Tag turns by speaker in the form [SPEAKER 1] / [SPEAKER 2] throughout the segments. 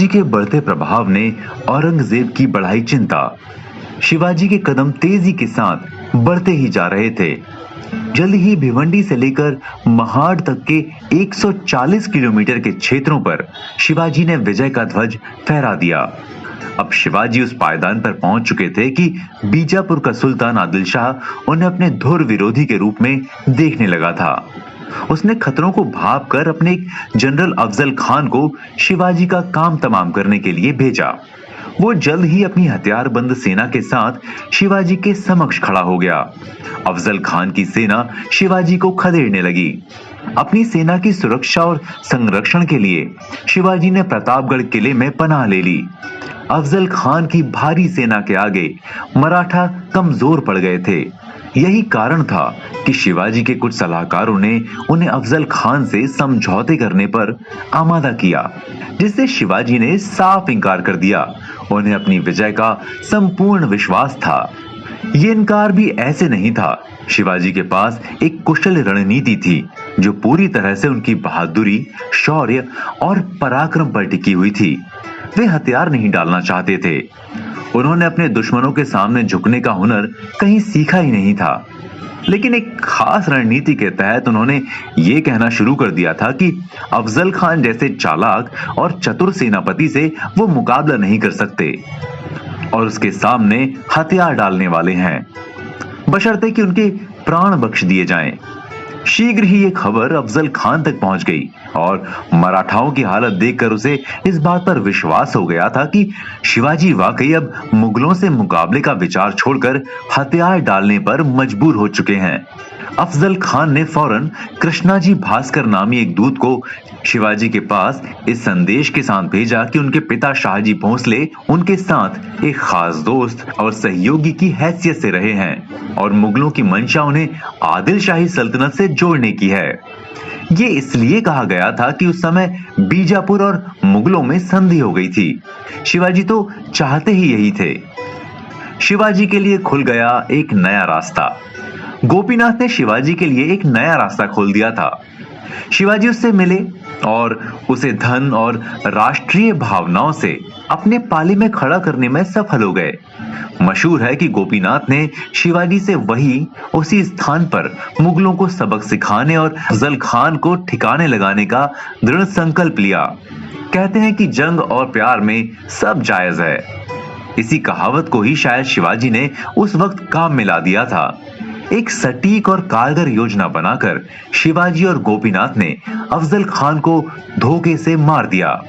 [SPEAKER 1] शिवाजी के बढ़ते प्रभाव ने औरंगजेब की बढ़ाई चिंता। शिवाजी के कदम तेजी के साथ बढ़ते ही जा रहे थे। जल्द ही भिवंडी से लेकर महाड़ तक के 140 किलोमीटर के क्षेत्रों पर शिवाजी ने विजय का ध्वज फहरा दिया। अब शिवाजी उस पायदान पर पहुंच चुके थे कि बीजापुर का सुल्तान आदिल शाह उन्हें अपने धुर विरोधी के रूप में देखने लगा था। उसने खतरों को भांप कर अपने जनरल अफजल खान को शिवाजी का काम तमाम करने के लिए भेजा। वो जल्द ही अपनी हथियारबंद सेना के साथ शिवाजी के समक्ष खड़ा हो गया। अफजल खान की सेना शिवाजी को खदेड़ने लगी। अपनी सेना की सुरक्षा और संरक्षण के लिए शिवाजी ने प्रतापगढ़ किले में पनाह ले ली। अफजल खान की भारी सेना के आगे मराठा कमजोर पड़ गए थे। यही कारण था कि शिवाजी के कुछ सलाहकारों ने उन्हें अफजल खान से समझौते करने पर आमादा किया, जिससे शिवाजी ने साफ इनकार कर दिया। उन्हें अपनी विजय का संपूर्ण विश्वास था। ये इनकार भी ऐसे नहीं था। शिवाजी के पास एक कुशल रणनीति थी जो पूरी तरह से उनकी बहादुरी, शौर्य और पराक्रम पर टिकी हुई थी। वे हथियार नहीं डालना चाहते थे। उन्होंने अपने दुश्मनों के सामने झुकने का हुनर कहीं सीखा ही नहीं था। लेकिन एक खास रणनीति के तहत उन्होंने ये कहना शुरू कर दिया था कि अफजल खान जैसे चालाक और चतुर सेनापति से वो मुकाबला नहीं कर सकते और उसके सामने हथियार डालने वाले हैं, बशर्ते कि उनके प्राण बख्श दिए जाएं। शीघ्र ही ये खबर अफजल खान तक पहुंच गई और मराठाओं की हालत देखकर उसे इस बात पर विश्वास हो गया था कि शिवाजी वाकई अब मुगलों से मुकाबले का विचार छोड़कर हथियार डालने पर मजबूर हो चुके हैं। अफजल खान ने फौरन कृष्णाजी भास्कर नामी एक दूत को शिवाजी के पास इस संदेश के साथ भेजा कि उनके पिता शाहजी भोंसले उनके साथ एक खास दोस्त और सहयोगी की हैसियत से रहे हैं और मुगलों की मंशा उन्हें आदिल शाही सल्तनत से जोड़ने की है। ये इसलिए कहा गया था कि उस समय बीजापुर और मुगलों में संधि हो गई थी। शिवाजी तो चाहते ही यही थे। शिवाजी के लिए खुल गया एक नया रास्ता। गोपीनाथ ने शिवाजी के लिए एक नया रास्ता खोल दिया था। शिवाजी उससे मिले और उसे धन और राष्ट्रीय भावनाओं से अपने पाले में खड़ा करने में सफल हो गए। मशहूर है कि गोपीनाथ ने शिवाजी से उसी स्थान पर मुगलों को सबक सिखाने और अफजल खान को ठिकाने लगाने का दृढ़ संकल्प लिया। कहते हैं कि जंग और प्यार में सब जायज है। इसी कहावत को ही शायद शिवाजी ने उस वक्त काम में ला दिया था। एक सटीक और कारगर योजना बनाकर शिवाजी और गोपीनाथ ने अफजल खान को धोखे से मार दिया।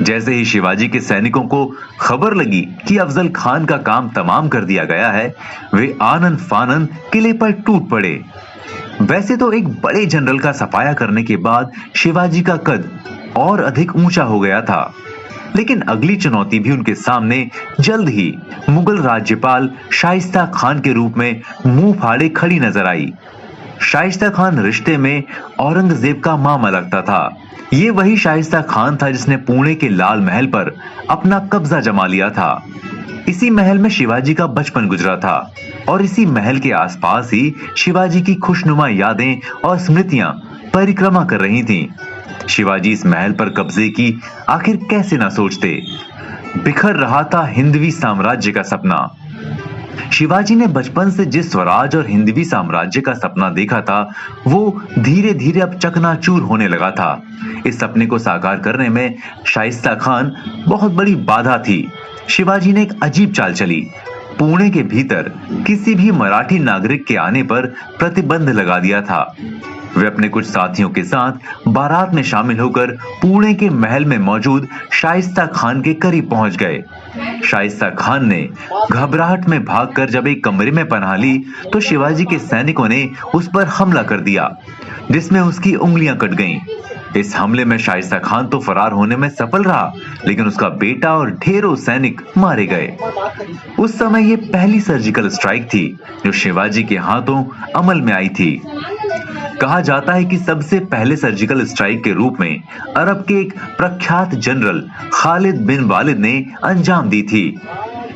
[SPEAKER 1] जैसे ही शिवाजी के सैनिकों को खबर लगी कि अफजल खान का काम तमाम कर दिया गया है, वे आनन फानन किले पर टूट पड़े। वैसे तो एक बड़े जनरल का सफाया करने के बाद शिवाजी का कद और अधिक ऊंचा हो गया था, लेकिन अगली चुनौती भी उनके सामने जल्द ही मुगल राज्यपाल शाइस्ता खान के रूप में मुंह फाड़े खड़ी नजर आई। शाइस्ता खान रिश्ते में औरंगजेब का मामा लगता था। ये वही शाइस्ता खान था जिसने पुणे के लाल महल पर अपना कब्जा जमा लिया था। इसी महल में शिवाजी का बचपन गुजरा था और इसी महल के आसपास ही शिवाजी की खुशनुमा यादें और स्मृतियां परिक्रमा कर रही थीं। शिवाजी इस महल पर कब्जे की आखिर कैसे ना सोचते। बिखर रहा था हिंदवी साम्राज्य का सपना। शिवाजी ने बचपन से जिस स्वराज और हिंदवी साम्राज्य का सपना देखा था, वो धीरे धीरे अब चकनाचूर होने लगा था। इस सपने को साकार करने में शाइस्ता खान बहुत बड़ी बाधा थी। शिवाजी ने एक अजीब चाल चली। पुणे के भीतर किसी भी मराठी नागरिक के आने पर प्रतिबंध लगा दिया था। वे अपने कुछ साथियों के साथ बारात में शामिल होकर पुणे के महल में मौजूद शाइस्ता खान के करीब पहुंच गए। शाइस्ता खान ने घबराहट में भागकर जब एक कमरे में पनाह ली तो शिवाजी के सैनिकों ने उस पर हमला कर दिया, जिसमें उसकी उंगलियां कट गईं। इस हमले में शाइस्ता खान तो फरार होने में सफल रहा, लेकिन उसका बेटा और ढेरों सैनिक मारे गए। उस समय ये पहली सर्जिकल स्ट्राइक थी जो शिवाजी के हाथों अमल में आई थी। कहा जाता है कि सबसे पहले सर्जिकल स्ट्राइक के रूप में अरब के एक प्रख्यात जनरल खालिद बिन वालिद ने अंजाम दी थी।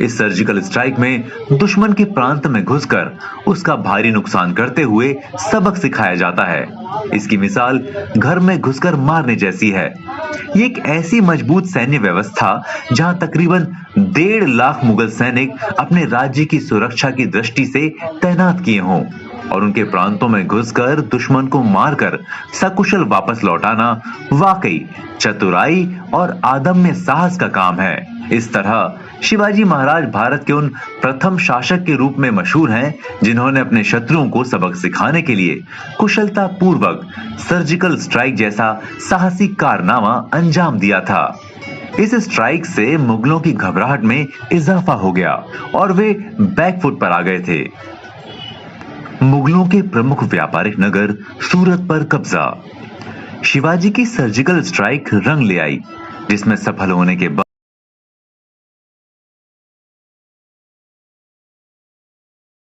[SPEAKER 1] इस सर्जिकल स्ट्राइक में दुश्मन के प्रांत में घुसकर उसका भारी नुकसान करते हुए सबक सिखाया जाता है। इसकी मिसाल घर में घुसकर मारने जैसी है। ये एक ऐसी मजबूत सैन्य व्यवस्था जहां तकरीबन 1.5 लाख मुगल सैनिक अपने राज्य की सुरक्षा की दृष्टि से तैनात किए हों और उनके प्रांतों में घुसकर दुश्मन को मारकर सकुशल वापस लौटाना वाकई चतुराई और आदम्य साहस का काम है। इस तरह शिवाजी महाराज भारत के उन प्रथम शासक के रूप में मशहूर हैं जिन्होंने अपने शत्रुओं को सबक सिखाने के लिए कुशलता पूर्वक सर्जिकल स्ट्राइक जैसा साहसिक कारनामा अंजाम दिया था। इस स्ट्राइक से मुगलों की घबराहट में इजाफा हो गया और वे बैकफुट पर आ गए थे। मुगलों के प्रमुख व्यापारिक नगर सूरत पर कब्जा। शिवाजी की सर्जिकल स्ट्राइक रंग ले आई, जिसमें सफल होने के बाद